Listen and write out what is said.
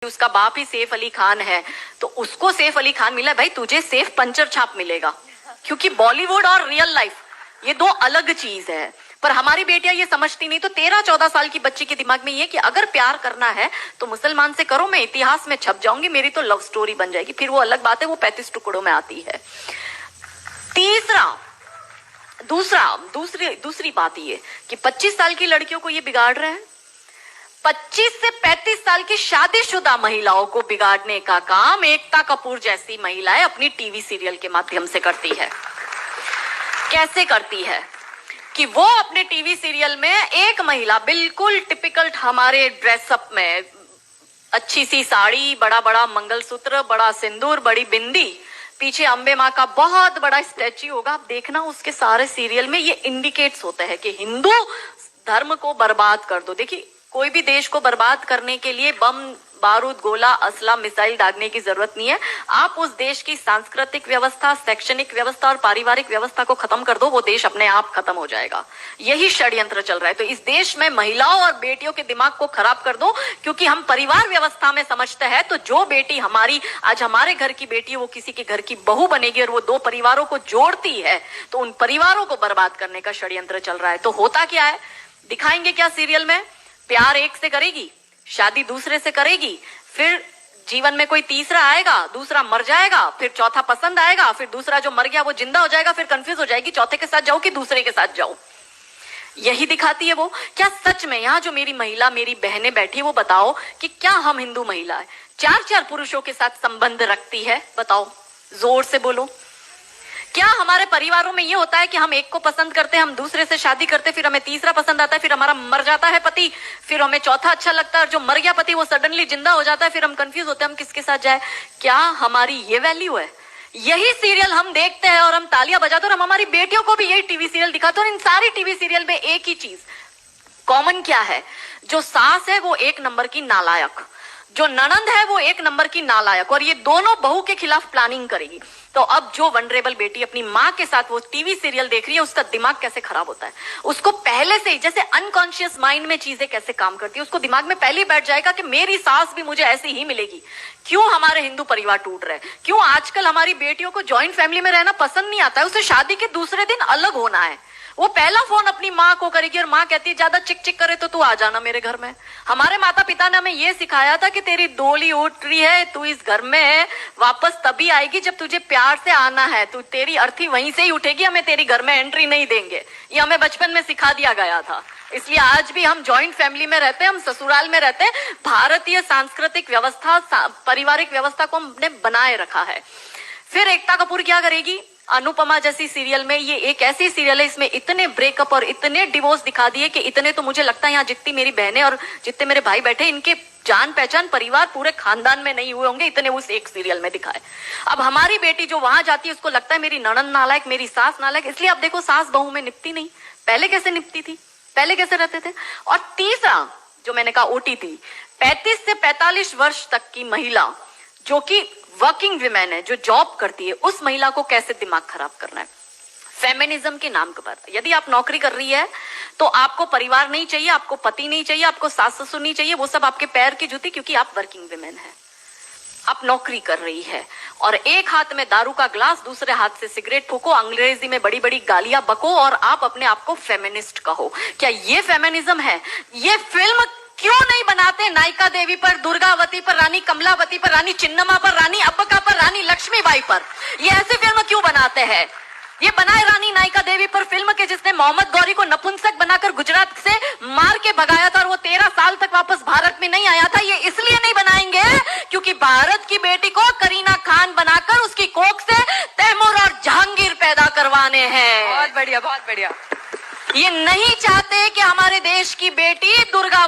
उसका बाप ही सैफ अली खान है तो उसको सैफ अली खान मिला, भाई तुझे सैफ पंचर छाप मिलेगा, क्योंकि बॉलीवुड और रियल लाइफ ये दो अलग चीज है। पर हमारी बेटियां ये समझती नहीं। तो 13-14 साल की बच्ची के दिमाग में ये कि अगर प्यार करना है तो मुसलमान से करो, मैं इतिहास में छप जाऊंगी, मेरी तो लव स्टोरी बन जाएगी। फिर वो अलग बात है, वो 35 टुकड़ों में आती है। दूसरी बात ये कि 25 साल की लड़कियों को ये बिगाड़ रहे हैं। 25 से 35 साल की शादीशुदा महिलाओं को बिगाड़ने का काम एकता कपूर जैसी महिलाएं अपनी टीवी सीरियल के माध्यम से करती है। कैसे करती है कि वो अपने टीवी सीरियल में एक महिला बिल्कुल टिपिकल हमारे ड्रेसअप में, अच्छी सी साड़ी, बड़ा बड़ा मंगलसूत्र, बड़ा सिंदूर, बड़ी बिंदी, पीछे अंबे माँ का बहुत बड़ा स्टैच्यू होगा। आप देखना उसके सारे सीरियल में ये इंडिकेट्स होते हैं कि हिंदू धर्म को बर्बाद कर दो। देखिए, कोई भी देश को बर्बाद करने के लिए बम, बारूद, गोला, असला, मिसाइल दागने की जरूरत नहीं है। आप उस देश की सांस्कृतिक व्यवस्था, शैक्षणिक व्यवस्था और पारिवारिक व्यवस्था को खत्म कर दो, वो देश अपने आप खत्म हो जाएगा। यही षड्यंत्र चल रहा है। तो इस देश में महिलाओं और बेटियों के दिमाग को खराब कर दो, क्योंकि हम परिवार व्यवस्था में समझते हैं तो जो बेटी हमारी आज हमारे घर की बेटी, वो किसी के घर की बहू बनेगी और वो दो परिवारों को जोड़ती है, तो उन परिवारों को बर्बाद करने का षड्यंत्र चल रहा है। तो होता क्या है, दिखाएंगे क्या सीरियल में? प्यार एक से करेगी, शादी दूसरे से करेगी, फिर जीवन में कोई तीसरा आएगा, दूसरा मर जाएगा, फिर चौथा पसंद आएगा, फिर दूसरा जो मर गया वो जिंदा हो जाएगा, फिर कंफ्यूज हो जाएगी चौथे के साथ जाऊं कि दूसरे के साथ जाऊं। यही दिखाती है वो। क्या सच में यहाँ जो मेरी महिला, मेरी बहनें बैठी, वो बताओ कि क्या हम हिंदू महिला है 4-4 पुरुषों के साथ संबंध रखती है? बताओ, जोर से बोलो। क्या हमारे परिवारों में ये होता है कि हम एक को पसंद करते हैं, हम दूसरे से शादी करते, फिर हमें तीसरा पसंद आता है, फिर हमारा मर जाता है पति, फिर हमें चौथा अच्छा लगता है और जो मर गया पति वो सडनली जिंदा हो जाता है, फिर हम कंफ्यूज होते हैं हम किसके साथ जाए? क्या हमारी ये वैल्यू है? यही सीरियल हम देखते हैं और हम तालियां बजाते हैं और हम हमारी बेटियों को भी यही टीवी सीरियल दिखाते हैं। और इन सारी टीवी सीरियल में एक ही चीज कॉमन क्या है? जो सास है वो एक नंबर की नालायक, जो ननंद है वो एक नंबर की नालायक, और ये दोनों बहू के खिलाफ प्लानिंग करेगी। तो अब जो वनरेबल बेटी अपनी माँ के साथ वो टीवी सीरियल देख रही है, उसका दिमाग कैसे खराब होता है, उसको पहले से ही, जैसे अनकॉन्शियस माइंड में चीजें कैसे काम करती है, उसको दिमाग में पहले ही बैठ जाएगा कि मेरी सास भी मुझे ऐसी ही मिलेगी। क्यों हमारे हिंदू परिवार टूट रहे? क्यों आजकल हमारी बेटियों को ज्वाइंट फैमिली में रहना पसंद नहीं आता है? उसे शादी के दूसरे दिन अलग होना है। वो पहला फोन अपनी माँ को करेगी और माँ कहती है ज्यादा चिक चिक करे तो तू आ जाना मेरे घर में। हमारे माता पिता ने हमें ये सिखाया था कि तेरी डोली उठ रही है, तू इस घर में वापस तभी आएगी जब तुझे प्यार से आना है, तू तेरी अर्थी वहीं से ही उठेगी, हमें तेरी घर में एंट्री नहीं देंगे। ये हमें बचपन में सिखा दिया गया था। इसलिए आज भी हम जॉइंट फैमिली में रहते हैं, हम ससुराल में रहते हैं। भारतीय सांस्कृतिक व्यवस्था, पारिवारिक व्यवस्था को हमने बनाए रखा है। फिर एकता कपूर क्या करेगी? अनुपमा जैसी सीरियल में, ये एक ऐसी सीरियल है इसमें इतने ब्रेकअप और इतने डिवोर्स दिखा दिए कि इतने तो मुझे लगता है यहाँ जितनी मेरी बहनें और जितने मेरे भाई बैठे, इनके जान पहचान परिवार पूरे खानदान में नहीं हुए होंगे, इतने उस एक सीरियल में दिखाए। अब हमारी बेटी जो वहां जाती है उसको लगता है मेरी ननंद नालायक, मेरी सास नालायक। इसलिए अब देखो सास बहू में निपटी नहीं। पहले कैसे निपटी थी, पहले कैसे रहते थे? और तीसरा जो मैंने कहा OTT, 35 से 45 वर्ष तक की महिला जो कि वर्किंग विमेन है, जो जॉब करती है, उस महिला को कैसे दिमाग खराब करना है फेमिनिज्म के नाम पर। यदि आप नौकरी कर रही है तो आपको परिवार नहीं चाहिए, आपको पति नहीं चाहिए, आपको सास ससुर नहीं चाहिए, वो सब आपके पैर की जूती, क्योंकि आप वर्किंग विमेन है, आप नौकरी कर रही है। और एक हाथ में दारू का ग्लास, दूसरे हाथ से सिगरेट फूको, अंग्रेजी में बड़ी बड़ी गालियां बको और आप अपने आप को फेमिनिस्ट कहो। क्या ये फेमिनिज्म है? ये फिल्म क्यों नहीं बनाते नायिका देवी पर, दुर्गावती पर, रानी कमलावती पर, रानी चिन्नमा पर, रानी अब्बका पर, रानी लक्ष्मीबाई पर? ये ऐसी फिल्म क्यों बनाते हैं? ये बनाए रानी नायिका देवी पर फिल्म के जिसने मोहम्मद गौरी को नपुंसक बनाकर गुजरात से मार के भगाया था और वो 13 साल तक वापस भारत में नहीं आया था। ये इसलिए नहीं बनाएंगे क्योंकि भारत की बेटी को करीना खान बनाकर उसकी कोख से तैमूर और जहांगीर पैदा करवाने हैं। बहुत बढ़िया, बहुत बढ़िया। ये नहीं चाहते कि हमारे देश की बेटी दुर्गा